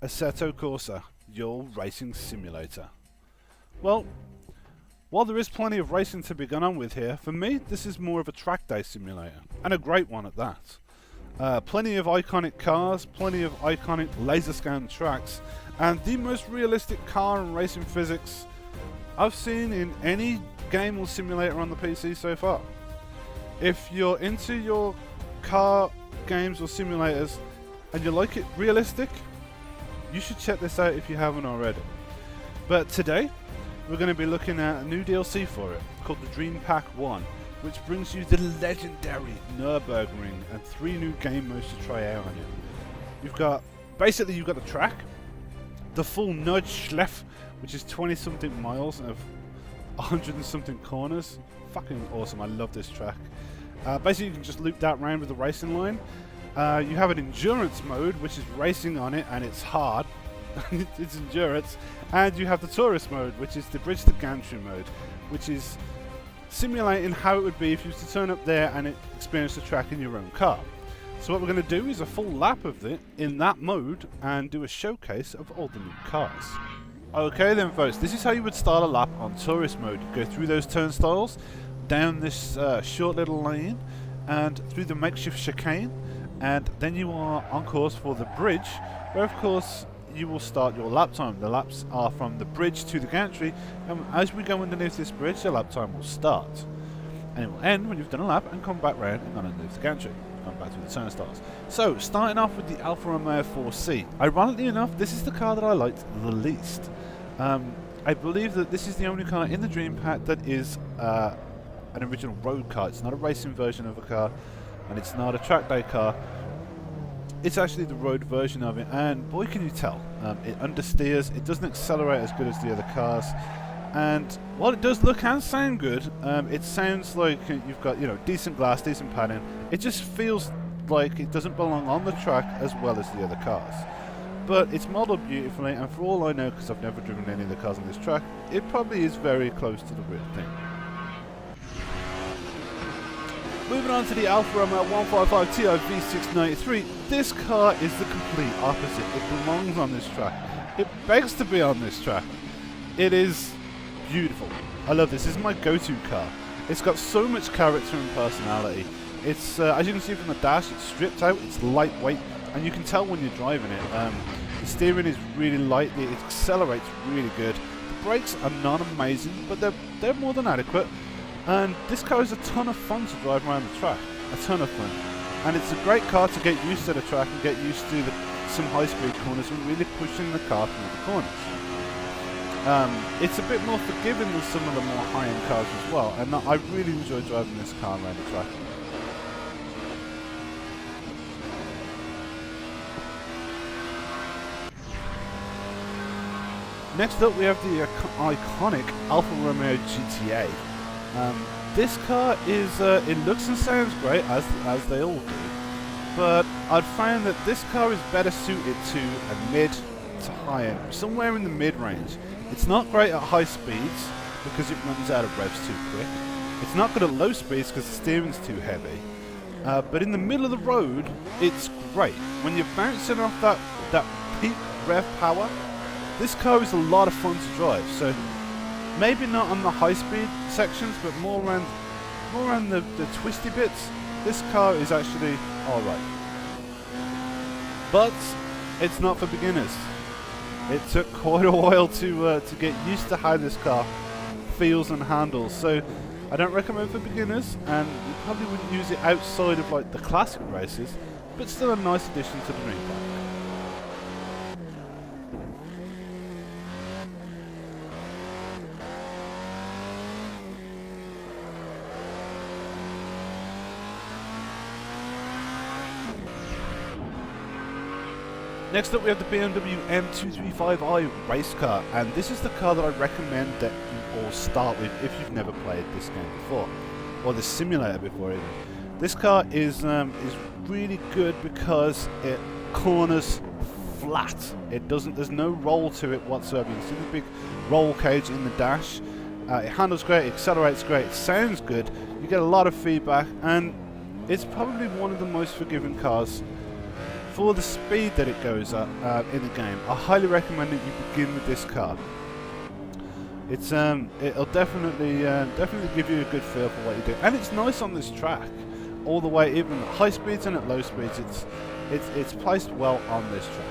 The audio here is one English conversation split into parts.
Assetto Corsa, your racing simulator. Well, while there is plenty of racing to be gone on with here, for me this is more of a track day simulator, and a great one at that. Plenty of iconic cars, plenty of iconic laser scan tracks, and the most realistic car and racing physics I've seen in any game or simulator on the PC so far. If you're into your car games or simulators and you like it realistic, you should check this out if you haven't already. But today we're going to be looking at a new DLC for it called the Dream Pack 1, which brings you the legendary Nürburgring and 3 new game modes to try out on it. You've got the track, the full Nordschleife, which is 20 something miles of 100 and something corners. Fucking awesome, I love this track. Basically you can just loop that round with the racing line. You have an endurance mode, which is racing on it, and it's hard. It's endurance. And you have the tourist mode, which is the bridge to gantry mode, which is simulating how it would be if you was to turn up there and experience the track in your own car. So what we're going to do is a full lap of it in that mode and do a showcase of all the new cars. Okay then folks, this is how you would start a lap on tourist mode. You go through those turnstiles, down this short little lane, and through the makeshift chicane, and then you are on course for the bridge, where of course you will start your lap time. The laps are from the bridge to the gantry, and as we go underneath this bridge, the lap time will start. And it will end when you've done a lap and come back round and gone underneath the gantry. Come back through the turnstiles. So, starting off with the Alfa Romeo 4C. Ironically enough, this is the car that I liked the least. I believe that this is the only car in the Dream Pack that is an original road car. It's not a racing version of a car, and it's not a track day car. It's actually the road version of it, and boy can you tell. It understeers, it doesn't accelerate as good as the other cars, and while it does look and sound good, it sounds like you've got, you know, decent glass, decent padding. It just feels like it doesn't belong on the track as well as the other cars. But it's modelled beautifully, and for all I know, because I've never driven any of the cars on this track, it probably is very close to the real thing. Moving on to the Alfa Romeo 155 Ti V693, this car is the complete opposite. It belongs on this track. It begs to be on this track. It is beautiful. I love this. This is my go-to car. It's got so much character and personality. It's, as you can see from the dash, it's stripped out, it's lightweight, and you can tell when you're driving it. The steering is really light, it accelerates really good. The brakes are not amazing, but they're more than adequate. And this car is a ton of fun to drive around the track, a ton of fun. And it's a great car to get used to the track and get used to some high-speed corners and really pushing the car through the corners. It's a bit more forgiving than some of the more high-end cars as well, and I really enjoy driving this car around the track. Next up we have the iconic Alfa Romeo GTA. This car is, it looks and sounds great, as they all do, but I've found that this car is better suited to a mid to high end, somewhere in the mid range. It's not great at high speeds because it runs out of revs too quick. It's not good at low speeds because the steering's too heavy. But in the middle of the road, it's great. When you're bouncing off that peak rev power, this car is a lot of fun to drive. So maybe not on the high speed sections, but more around the twisty bits. This car is actually alright. But it's not for beginners. It took quite a while to get used to how this car feels and handles. So I don't recommend for beginners, and you probably wouldn't use it outside of like the classic races, but still a nice addition to the Dream Pack. Next up we have the BMW M235i race car, and this is the car that I recommend that you all start with if you've never played this game before, or the simulator before even. This car is really good because it corners flat. There's no roll to it whatsoever. You can see the big roll cage in the dash. It handles great, it accelerates great, it sounds good, you get a lot of feedback, and it's probably one of the most forgiving cars for the speed that it goes at in the game, I highly recommend that you begin with this car. It's it'll definitely give you a good feel for what you do, and it's nice on this track, all the way, even at high speeds and at low speeds. It's placed well on this track.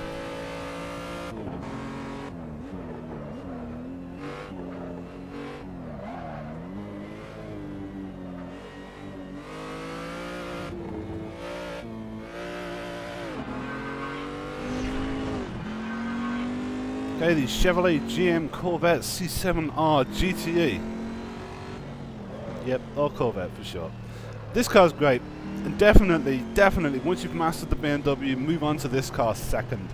Okay, the Chevrolet GM Corvette C7.R GTE. Yep, or Corvette for short. This car's great, and definitely, once you've mastered the BMW, move on to this car second.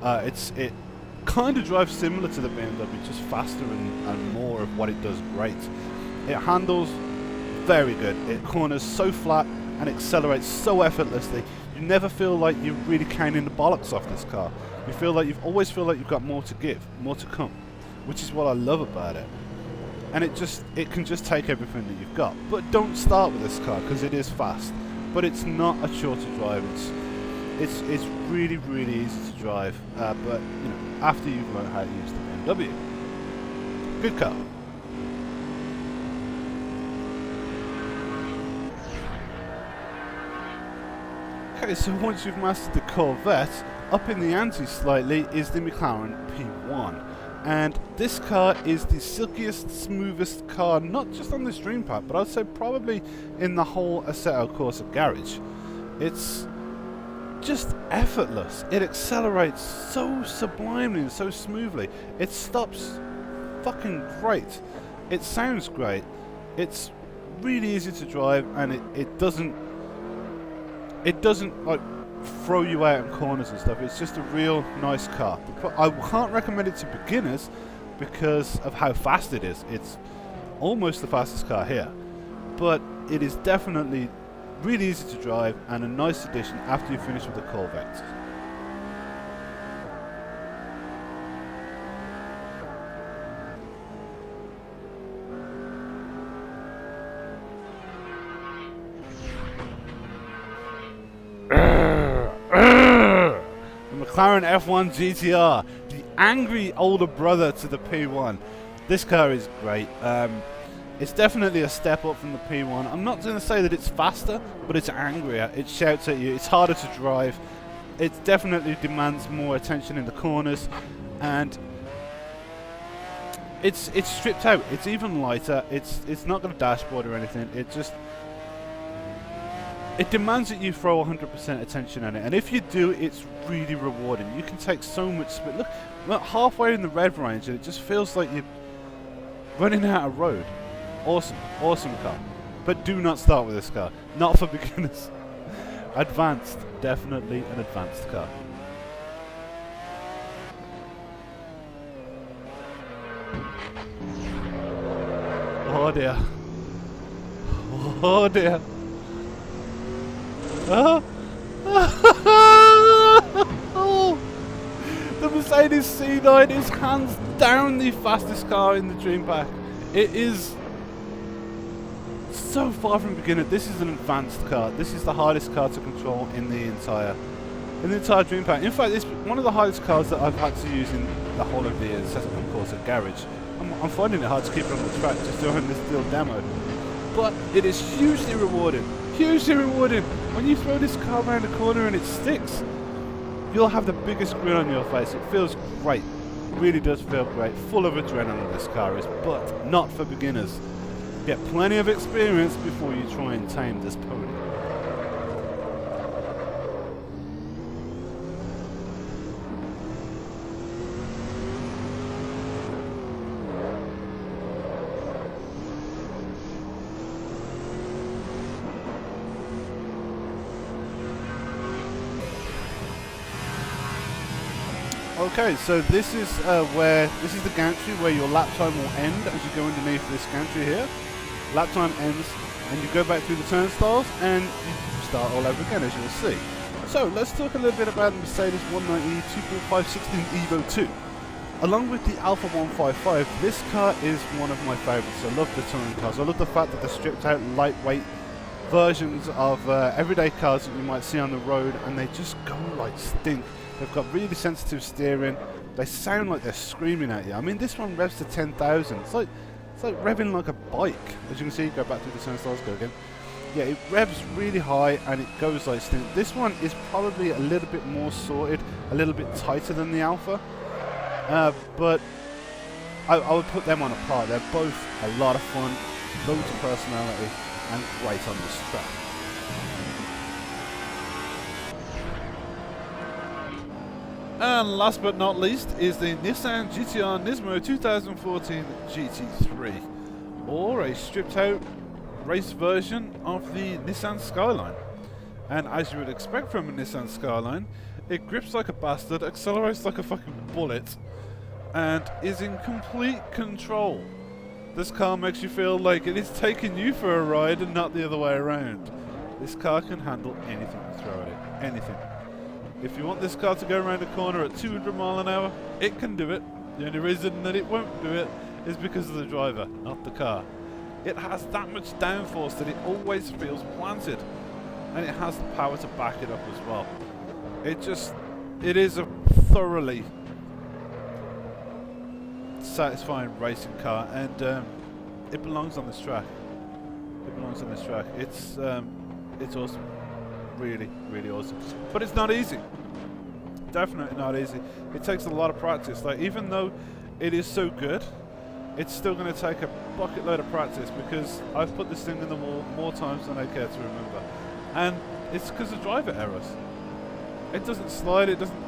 It kind of drives similar to the BMW, just faster and more of what it does great. It handles very good. It corners so flat and accelerates so effortlessly. You never feel like you're really caning the bollocks off this car. You always feel like you've got more to give, more to come, which is what I love about it. And it can just take everything that you've got. But don't start with this car because it is fast, but it's not a chore to drive. It's really easy to drive. But you know, after you've learned how to use the BMW, good car. Okay, so once you've mastered the Corvette, up in the ante slightly is the McLaren P1. And this car is the silkiest, smoothest car, not just on this Dream Pack, but I'd say probably in the whole Assetto Corsa garage. It's just effortless. It accelerates so sublimely and so smoothly. It stops fucking great. It sounds great. It's really easy to drive, and it doesn't like throw you out in corners and stuff. It's just a real nice car. I can't recommend it to beginners because of how fast it is. It's almost the fastest car here, but it is definitely really easy to drive and a nice addition after you finish with the Corvette. McLaren F1 GTR, the angry older brother to the P1. This car is great. It's definitely a step up from the P1. I'm not going to say that it's faster, but it's angrier. It shouts at you. It's harder to drive. It definitely demands more attention in the corners, and it's stripped out. It's even lighter. It's not got a dashboard or anything. It demands that you throw 100% attention on it, and if you do, it's really rewarding. You can take so much speed. Look, we're halfway in the red range, and it just feels like you're running out of road. Awesome car. But do not start with this car. Not for beginners. Advanced, definitely an advanced car. Oh dear. Oh dear. Oh, the Mercedes C9 is hands down the fastest car in the Dream Pack. It is so far from beginner. This is an advanced car. This is the hardest car to control in the entire Dream Pack. In fact, it's one of the hardest cars that I've had to use in the whole of the Assetto Corsa garage. I'm finding it hard to keep it on the track just doing this little demo, but it is hugely rewarding. Hugely rewarding. When you throw this car around the corner and it sticks, you'll have the biggest grin on your face. It feels great. It really does feel great. Full of adrenaline, this car is, but not for beginners. Get plenty of experience before you try and tame this pony. Okay, so this is the gantry where your lap time will end as you go underneath this gantry here. Lap time ends, and you go back through the turnstiles, and you start all over again, as you'll see. So let's talk a little bit about the Mercedes 190 2.516 Evo 2. Along with the Alfa 155, this car is one of my favourites. I love the touring cars. I love the fact that they're stripped out, lightweight, versions of everyday cars that you might see on the road, and they just go like stink. They've got really sensitive steering. They sound like they're screaming at you. I mean, this one revs to 10,000. It's like revving like a bike. As you can see, go back to the sound styles, go again. Yeah, it revs really high and it goes like stink. This one is probably a little bit more sorted, a little bit tighter than the Alfa, but I would put them on a par. They're both a lot of fun, loads of personality, and great on this track. And last but not least is the Nissan GTR Nismo 2014 GT3, or a stripped out race version of the Nissan Skyline. And as you would expect from a Nissan Skyline, it grips like a bastard, accelerates like a fucking bullet, and is in complete control. This car makes you feel like it is taking you for a ride and not the other way around. This car can handle anything you throw at it, anything. If you want this car to go around a corner at 200 miles an hour, it can do it. The only reason that it won't do it is because of the driver, not the car. It has that much downforce that it always feels planted, and it has the power to back it up as well. It is a thoroughly satisfying racing car, and it belongs on this track. It belongs on this track. It's awesome, really, really awesome. But it's not easy. Definitely not easy. It takes a lot of practice. Like, even though it is so good, it's still going to take a bucket load of practice, because I've put this thing in the wall more times than I care to remember, and it's because of driver errors. It doesn't slide. It doesn't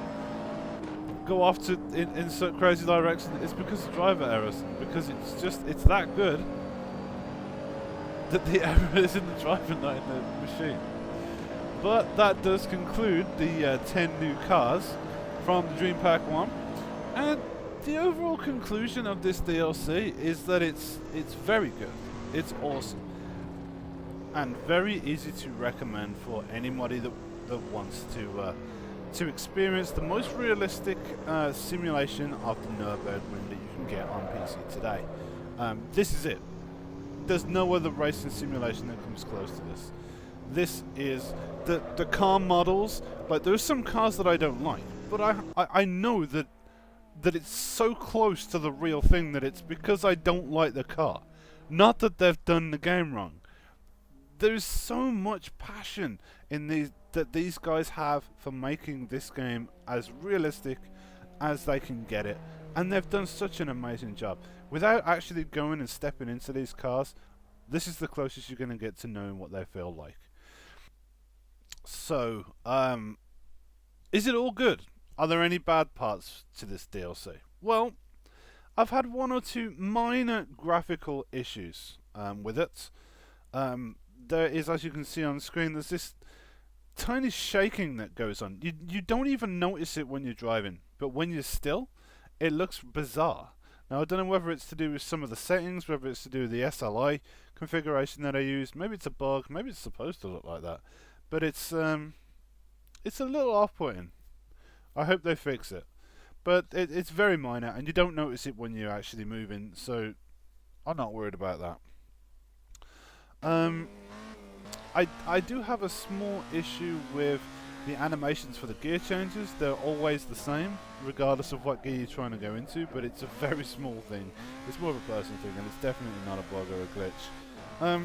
go off to in such crazy direction. It's because of driver errors, because it's that good that the error is in the driver, not in the machine. But that does conclude the 10 new cars from the Dream Pack 1, and the overall conclusion of this DLC is that it's very good, it's awesome, and very easy to recommend for anybody that wants to experience the most realistic simulation of the Nürburgring that you can get on PC today. This is it. There's no other racing simulation that comes close to this. This is the car models. Like, there's some cars that I don't like, but I know that it's so close to the real thing that it's because I don't like the car, not that they've done the game wrong. There's so much passion in these guys have for making this game as realistic as they can get it, and they've done such an amazing job. Without actually going and stepping into these cars, this is the closest you're going to get to knowing what they feel like. So, is it all good? Are there any bad parts to this DLC? Well, I've had one or two minor graphical issues with it. There is, as you can see on screen, there's this tiny shaking that goes on. You don't even notice it when you're driving, but when you're still, it looks bizarre. Now, I don't know whether it's to do with some of the settings, whether it's to do with the SLI configuration that I use. Maybe it's a bug, maybe it's supposed to look like that. But it's a little off-putting. I hope they fix it. But it's very minor, and you don't notice it when you're actually moving, so I'm not worried about that. I do have a small issue with the animations for the gear changes. They're always the same, regardless of what gear you're trying to go into, but it's a very small thing. It's more of a personal thing, and it's definitely not a bug or a glitch.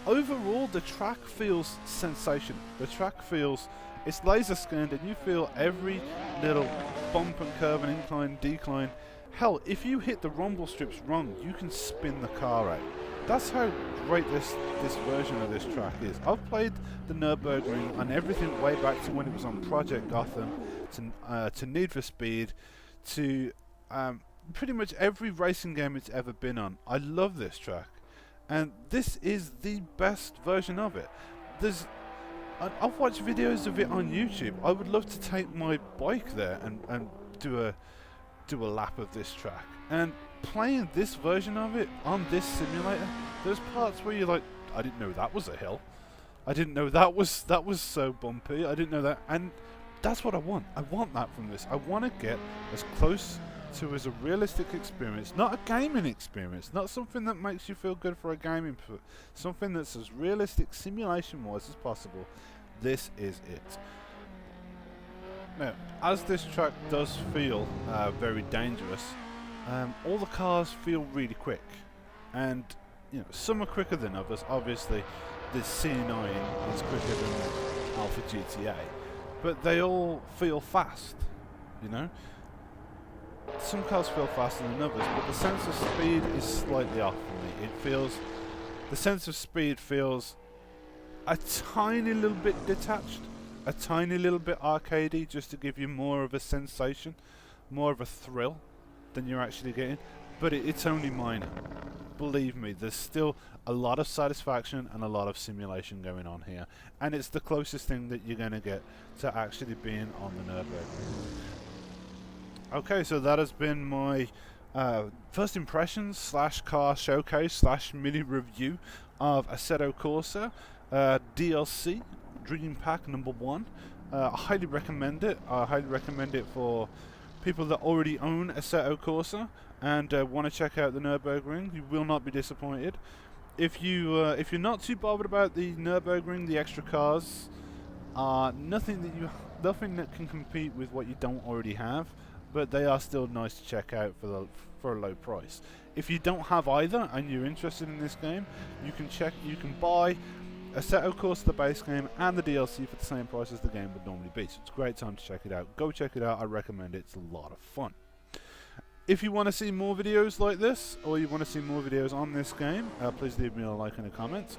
Overall, the track feels sensational. The track feels, it's laser scanned, and you feel every little bump and curve and incline, decline. Hell, if you hit the rumble strips wrong, you can spin the car out. That's how great this version of this track is. I've played the Nürburgring on everything way back to when it was on Project Gotham, to Need for Speed, to pretty much every racing game it's ever been on. I love this track, and this is the best version of it. I've watched videos of it on YouTube. I would love to take my bike there and do a lap of this track. And playing this version of it on this simulator, there's parts where you're like, I didn't know that was a hill. I didn't know that was so bumpy. I didn't know that. And that's what I want. I want that from this. I want to get as close to as a realistic experience, not a gaming experience, not something that makes you feel good for a gaming something that's as realistic simulation wise as possible. This is it. Now, as this track does feel very dangerous, all the cars feel really quick, and you know, some are quicker than others. Obviously the C9 is quicker than the Alfa GTA, but they all feel fast, you know. Some cars feel faster than others, but the sense of speed is slightly off for me. It feels, the sense of speed feels a tiny little bit detached, a tiny little bit arcadey, just to give you more of a sensation, more of a thrill than you're actually getting. But it's only minor. Believe me, there's still a lot of satisfaction and a lot of simulation going on here, and it's the closest thing that you're going to get to actually being on the Nürburgring. Okay, so that has been my first impressions slash car showcase slash mini review of Assetto Corsa DLC Dream Pack number 1. I highly recommend it. I highly recommend it for people that already own Assetto Corsa and want to check out the Nürburgring. You will not be disappointed. If you're not too bothered about the Nürburgring, the extra cars are nothing that can compete with what you don't already have, but they are still nice to check out for a low price. If you don't have either and you're interested in this game, you can buy Assetto Corsa, the base game, and the DLC for the same price as the game would normally be. So it's a great time to check it out. Go check it out. I recommend it. It's a lot of fun. If you want to see more videos like this, or you want to see more videos on this game, please leave me a like and a comment.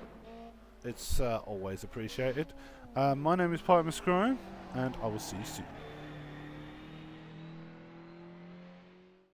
It's always appreciated. My name is Pirate McLaren, and I will see you soon.